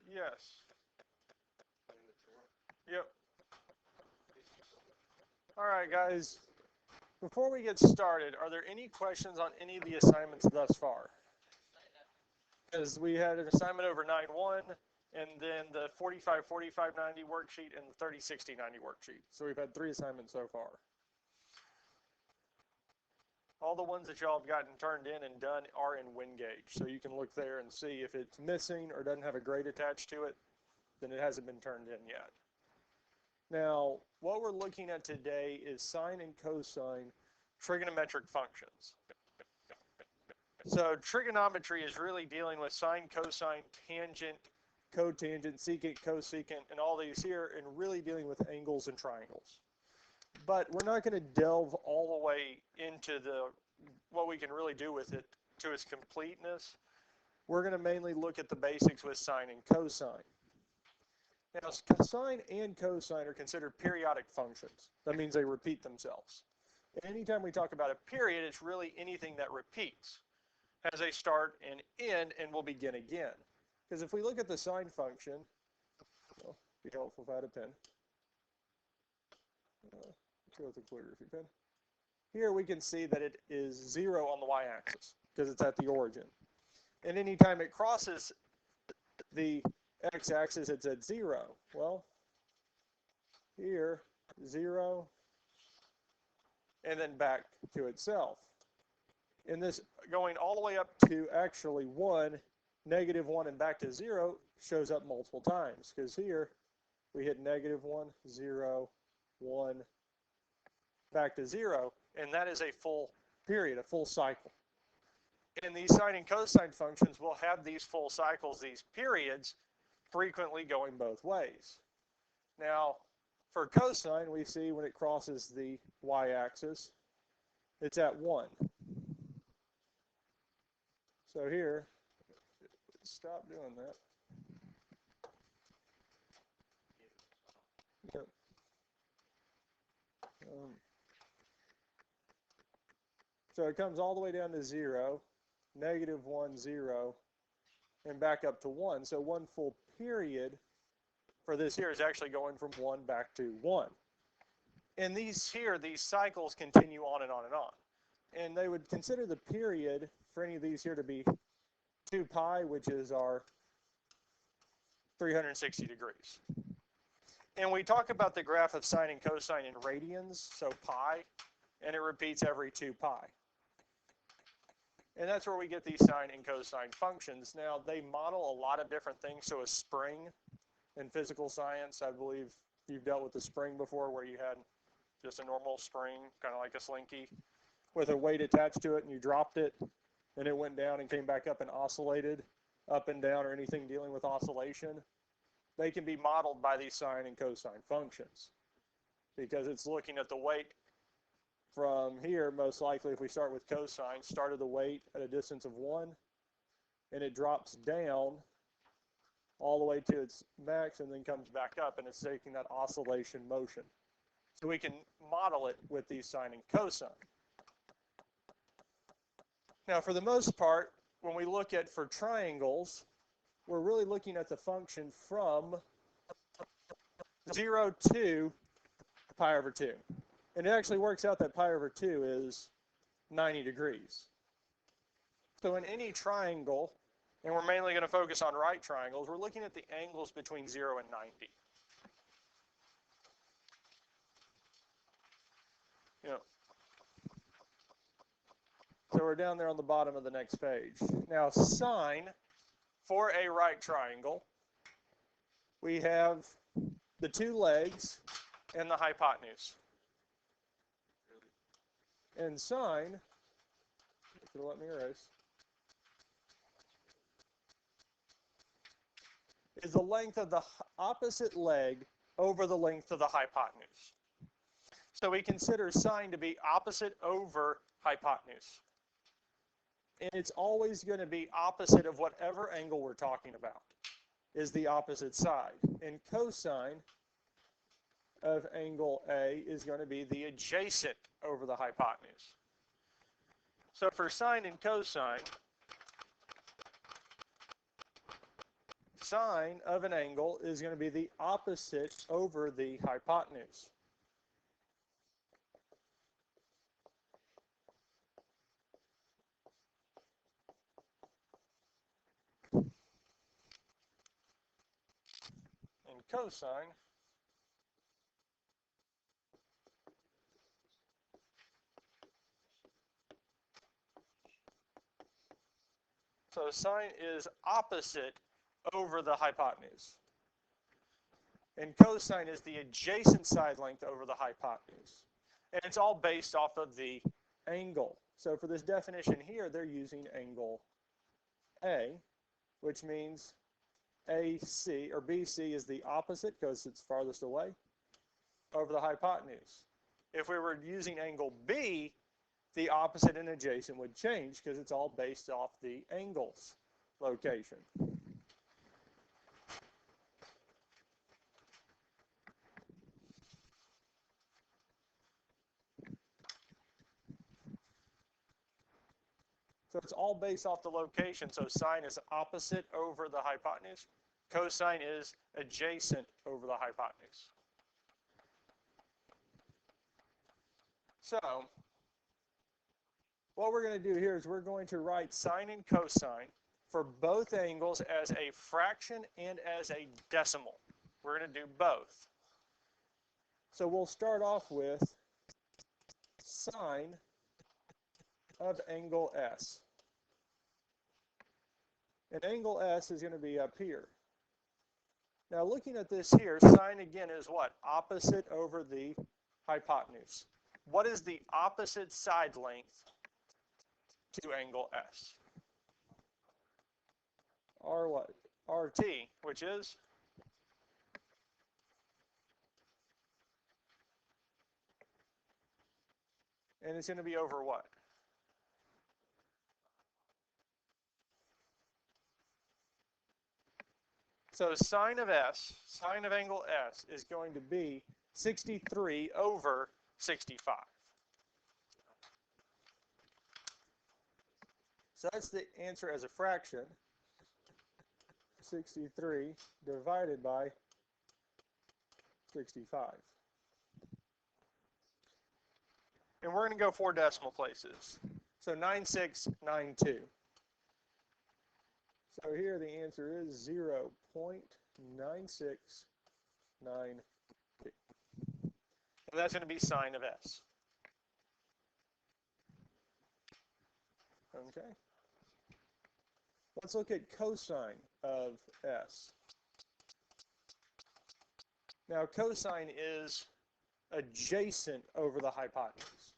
Yes. Yep. All right, guys. Before we get started, are there any questions on any of the assignments thus far? Because we had an assignment over 9-1, and then the 45-45-90 worksheet and the 30-60-90 worksheet. So we've had 3 assignments so far. All the ones that y'all have gotten turned in and done are in WinGauge. So you can look there and see if it's missing or doesn't have a grade attached to it, then it hasn't been turned in yet. Now, what we're looking at today is sine and cosine trigonometric functions. So trigonometry is really dealing with sine, cosine, tangent, cotangent, secant, cosecant, and all these here, and really dealing with angles and triangles. But we're not going to delve all the way into what we can really do with it to its completeness. We're going to mainly look at the basics with sine and cosine. Now, sine and cosine are considered periodic functions. That means they repeat themselves. And anytime we talk about a period, it's really anything that repeats. Has a start and end and will begin again. Because if we look at the sine function, well, it'd be helpful if I had a pen. Let's go with the calligraphy pen. Here we can see that it is 0 on the y-axis because it's at the origin. And anytime it crosses the x-axis, it's at 0. Well, here, 0, and then back to itself. And this going all the way up to actually 1, -1, and back to 0 shows up multiple times. Because here, we hit -1, 0, 1, back to 0. And that is a full period, a full cycle. And these sine and cosine functions will have these full cycles, these periods, frequently going both ways. Now, for cosine, we see when it crosses the y-axis, it's at 1. So here, stop doing that. Yep. So it comes all the way down to 0, -1, 0, and back up to 1. So one full period for this here is actually going from 1 back to 1. And these cycles continue on and on and on. And they would consider the period for any of these here to be 2 pi, which is our 360 degrees. And we talk about the graph of sine and cosine in radians, so pi, and it repeats every 2 pi. And that's where we get these sine and cosine functions. Now, they model a lot of different things. So a spring in physical science, I believe you've dealt with a spring before where you had just a normal spring, kind of like a slinky, with a weight attached to it, and you dropped it, and it went down and came back up and oscillated up and down, or anything dealing with oscillation. They can be modeled by these sine and cosine functions because it's looking at the weight from here, most likely if we start with cosine, started the weight at a distance of 1, and it drops down all the way to its max and then comes back up, and it's taking that oscillation motion. So we can model it with these sine and cosine. Now, for the most part, when we look at for triangles, we're really looking at the function from 0 to pi over 2. And it actually works out that pi over 2 is 90 degrees. So in any triangle, and we're mainly going to focus on right triangles, we're looking at the angles between 0 and 90. So we're down there on the bottom of the next page. Now, sine for a right triangle, we have the 2 legs and the hypotenuse. And sine, if you'll let me erase, is the length of the opposite leg over the length of the hypotenuse. So we consider sine to be opposite over hypotenuse. And it's always going to be opposite of whatever angle we're talking about, is the opposite side. And cosine of angle A is going to be the adjacent over the hypotenuse. So for sine and cosine, sine of an angle is going to be the opposite over the hypotenuse. And cosine so sine is opposite over the hypotenuse. And cosine is the adjacent side length over the hypotenuse. And it's all based off of the angle. So for this definition here, they're using angle A, which means AC or BC is the opposite because it's farthest away over the hypotenuse. If we were using angle B, the opposite and adjacent would change because it's all based off the angle's location. So it's all based off the location. So sine is opposite over the hypotenuse. Cosine is adjacent over the hypotenuse. So what we're going to do here is we're going to write sine and cosine for both angles as a fraction and as a decimal. We're going to do both. So we'll start off with sine of angle S. And angle S is going to be up here. Now looking at this here, sine again is what? Opposite over the hypotenuse. What is the opposite side length to angle S? R what? RT, which is? And it's going to be over what? So sine of S, sine of angle S, is going to be 63 over 65. So that's the answer as a fraction. 63 divided by 65. And we're going to go 4 decimal places. So 9692. So here the answer is 0.9692. And that's going to be sine of S. Okay. Let's look at cosine of S. Now cosine is adjacent over the hypotenuse.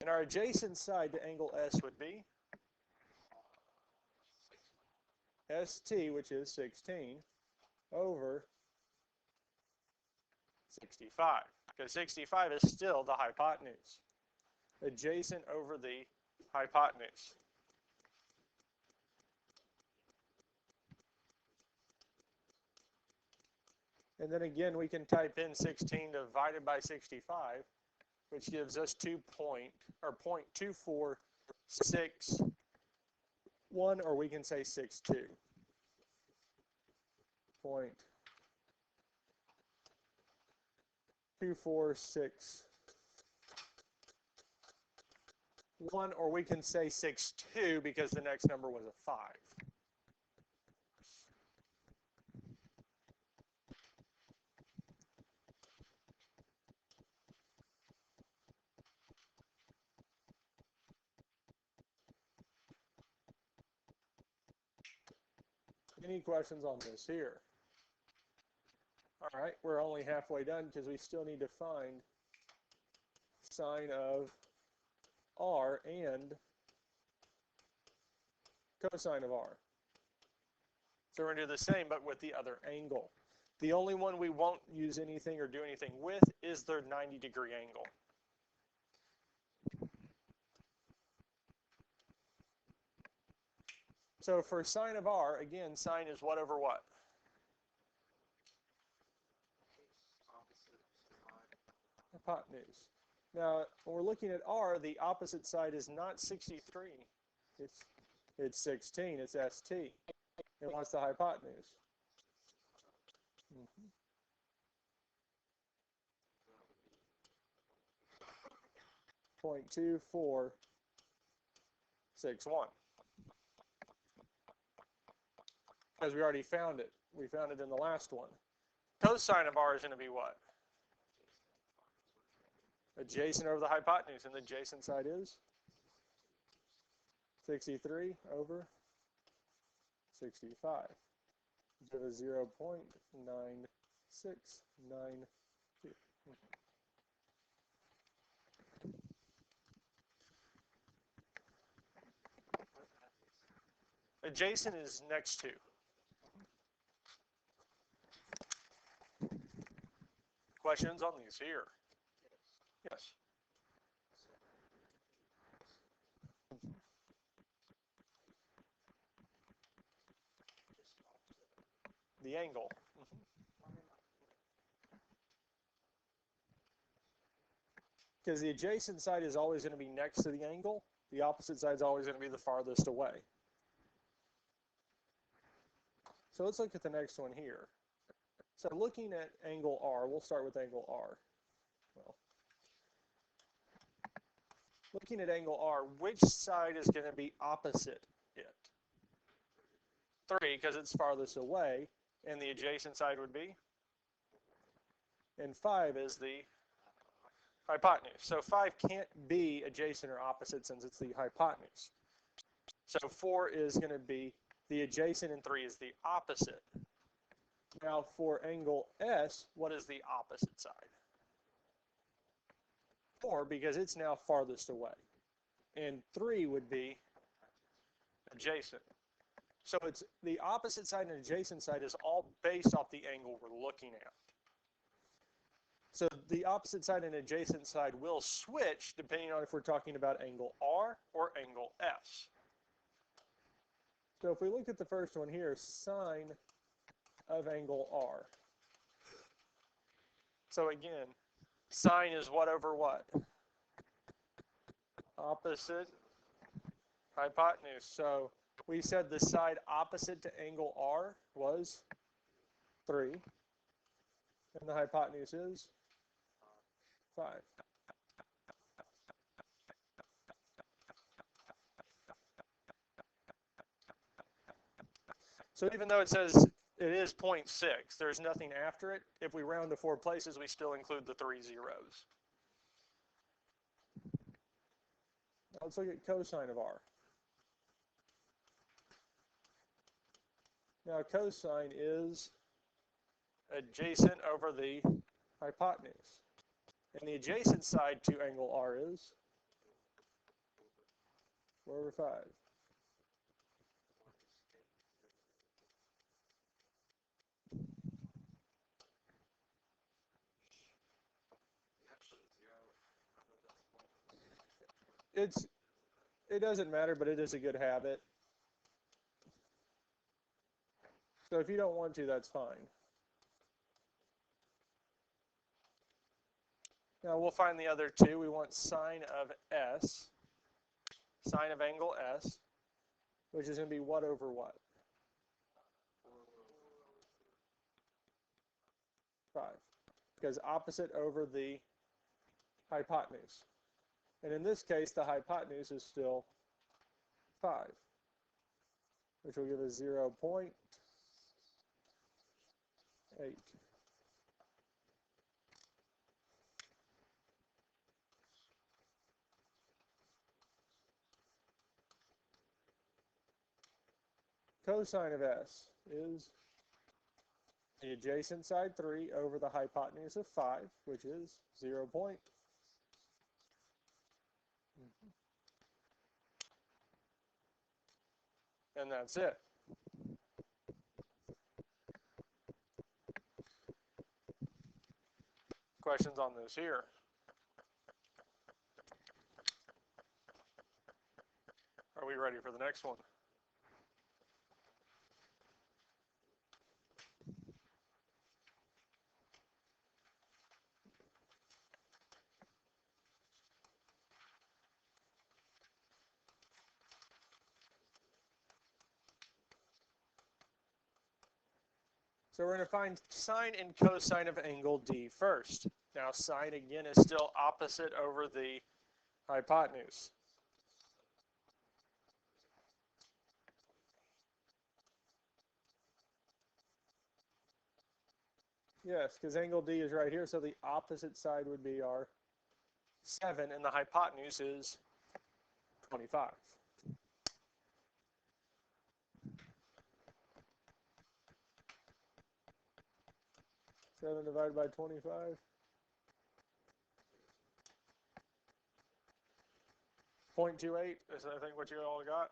And our adjacent side to angle S would be ST, which is 16, over 65. Because 65 is still the hypotenuse. Adjacent over the hypotenuse. And then again, we can type in 16 divided by 65, which gives us 0.2461, or we can say 62. 0.2461, or we can say 62 because the next number was a 5. Any questions on this here? All right, we're only halfway done because we still need to find sine of R and cosine of R. So we're going to do the same, but with the other angle. The only one we won't use anything or do anything with is their 90-degree angle. So for sine of R, again, sine is what over what? Hypotenuse. Now, when we're looking at R, the opposite side is not 63. It's 16. It's ST. And what's the hypotenuse? 0.2461. Because we already found it. We found it in the last one. Cosine of R is going to be what? Adjacent over the hypotenuse, and the adjacent side is 63 over 65. Give us 0.9692. Adjacent is next to. Questions on these here? Yes. The angle. Because the adjacent side is always going to be next to the angle. The opposite side is always going to be the farthest away. So let's look at the next one here. So looking at angle R, we'll start with angle R. Well, looking at angle R, which side is going to be opposite it? 3, because it's farthest away, and the adjacent side would be? And 5 is the hypotenuse. So 5 can't be adjacent or opposite since it's the hypotenuse. So 4 is going to be the adjacent and 3 is the opposite. Now for angle S, what is the opposite side? 4, because it's now farthest away. And 3 would be adjacent. So it's the opposite side and adjacent side is all based off the angle we're looking at. So the opposite side and adjacent side will switch depending on if we're talking about angle R or angle S. So if we look at the first one here, sine of angle R. So again, sine is what over what? Opposite hypotenuse. So we said the side opposite to angle R was 3, and the hypotenuse is 5. So even though it says it is 0.6, there's nothing after it. If we round to 4 places, we still include the 3 zeros. Now let's look at cosine of R. Now cosine is adjacent over the hypotenuse. And the adjacent side to angle R is 4 over 5. It doesn't matter, but it is a good habit. So if you don't want to, that's fine. Now we'll find the other two. We want sine of S, sine of angle S, which is going to be what over what? 5. Because opposite over the hypotenuse. And in this case, the hypotenuse is still 5, which will give us 0.8. Cosine of S is the adjacent side 3 over the hypotenuse of 5, which is 0. And that's it. Questions on this here? Are we ready for the next one? So we're going to find sine and cosine of angle D first. Now sine again is still opposite over the hypotenuse. Yes, because angle D is right here, so the opposite side would be our 7, and the hypotenuse is 25. Seven divided by 25. 0.28 is, I think, what you all got.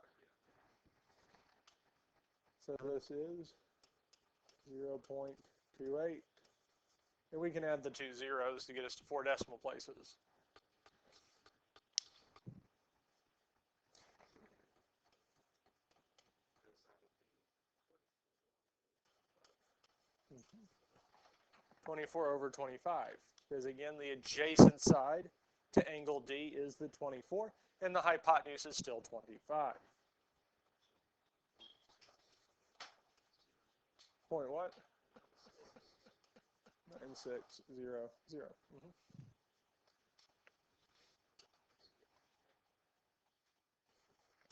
So this is 0.28. And we can add the 2 zeros to get us to 4 decimal places. Mm-hmm. 24 over 25. Because again, the adjacent side to angle D is the 24, and the hypotenuse is still 25. Point what? 9600. Mm-hmm.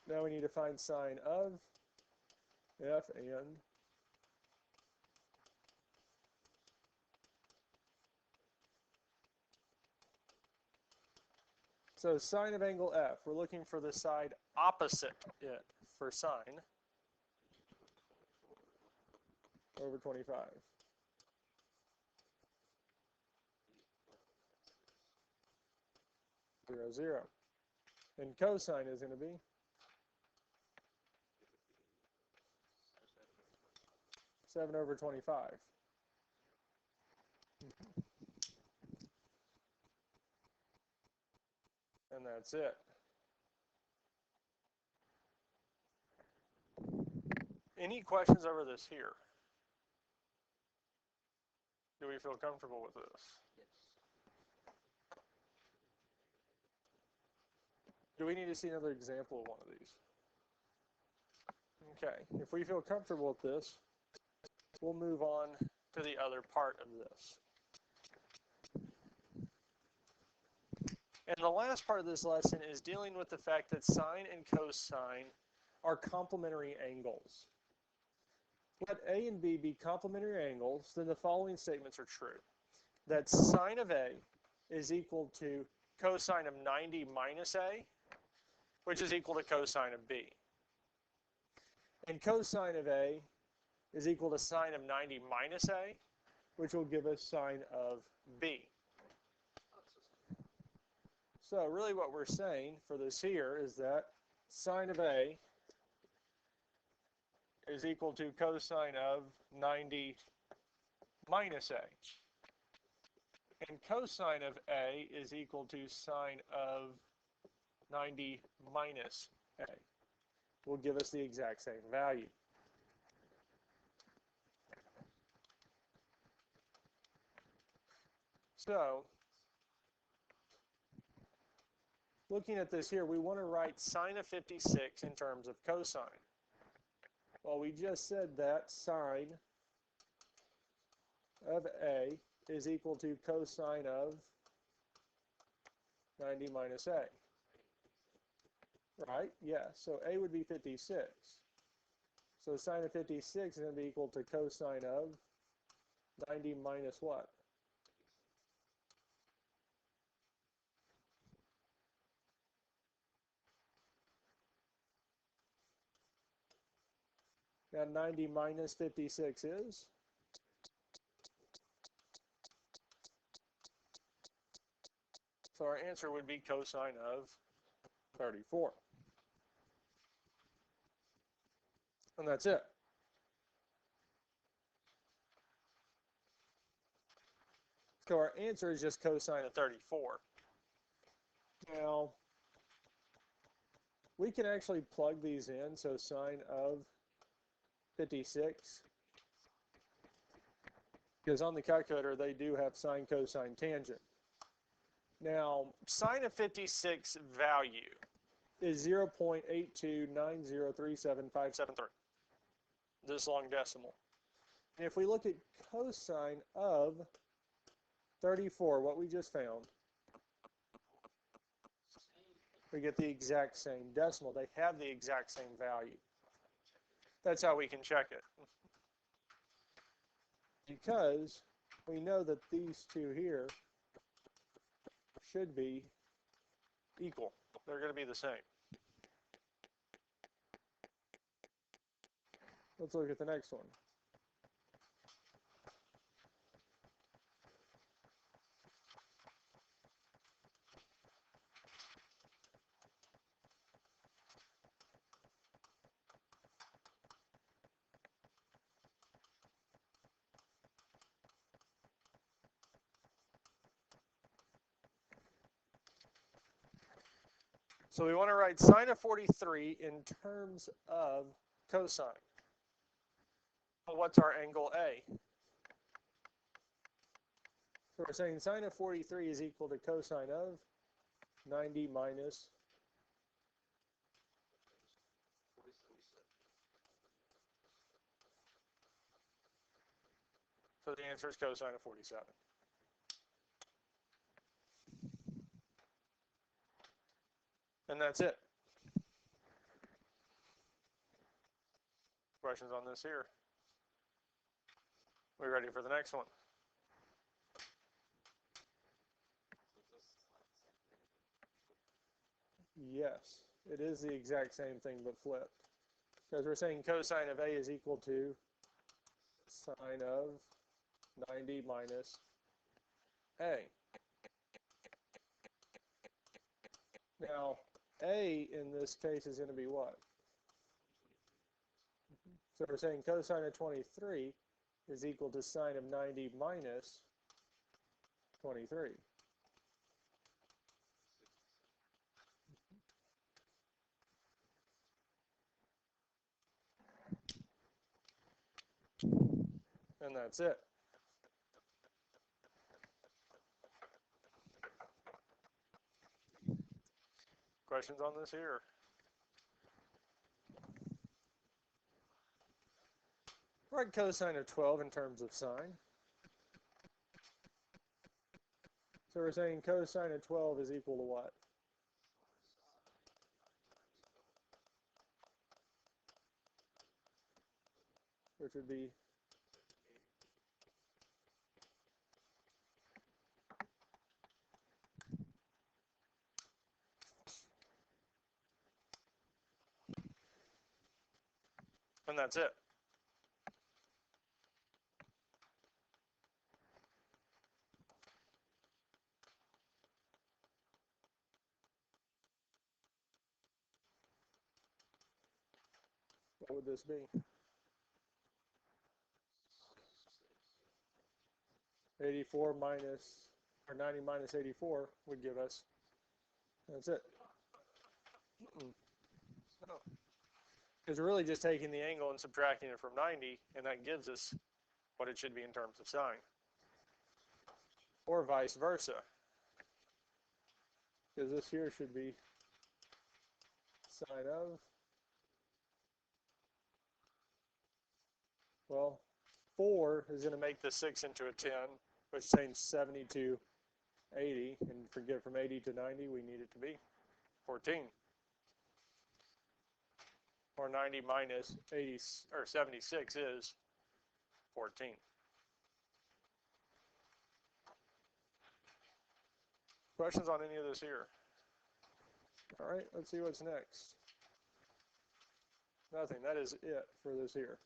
Now we need to find sine of F and so sine of angle F, we're looking for the side opposite it for sine over 25. 0, 0. And cosine is going to be 7 over 25. And that's it. Any questions over this here? Do we feel comfortable with this? Yes. Do we need to see another example of one of these? Okay, if we feel comfortable with this, we'll move on to the other part of this. And the last part of this lesson is dealing with the fact that sine and cosine are complementary angles. Let A and B be complementary angles, then the following statements are true. That sine of A is equal to cosine of 90 minus A, which is equal to cosine of B. And cosine of A is equal to sine of 90 minus A, which will give us sine of B. So really what we're saying for this here is that sine of A is equal to cosine of 90 minus A. And cosine of A is equal to sine of 90 minus A. Will give us the exact same value. So, looking at this here, we want to write sine of 56 in terms of cosine. Well, we just said that sine of A is equal to cosine of 90 minus A. Right? Yeah, so A would be 56. So sine of 56 is going to be equal to cosine of 90 minus what? Now 90 minus 56 is? So our answer would be cosine of 34. And that's it. So our answer is just cosine of 34. Now, we can actually plug these in. So sine of 56, because on the calculator they do have sine, cosine, tangent. Now, sine of 56 value is 0.829037573, this long decimal. And if we look at cosine of 34, what we just found, we get the exact same decimal. They have the exact same value. That's how we can check it. Because we know that these two here should be equal. They're going to be the same. Let's look at the next one. So we want to write sine of 43 in terms of cosine. Well, what's our angle A? So we're saying sine of 43 is equal to cosine of 90 minus. So the answer is cosine of 47. And that's it. Questions on this here? We ready for the next one? Yes, it is the exact same thing but flipped. Because we're saying cosine of A is equal to sine of 90 minus A. Now, A in this case is going to be what? So we're saying cosine of 23 is equal to sine of 90 minus 23. And that's it. Questions on this here? Write cosine of 12 in terms of sine. So we're saying cosine of 12 is equal to what? Which would be and that's it. What would this be? 84 minus, or 90 minus 84 would give us, that's it. No. Because we're really just taking the angle and subtracting it from 90, and that gives us what it should be in terms of sine. Or vice versa. Because this here should be sine of, well, 4 is going to make the 6 into a 10, which changes 70 to 80. And forget from 80 to 90, we need it to be 14. Or 90 minus 80, or 76 is 14. Questions on any of this here? All right, let's see what's next. Nothing. That is it for this here.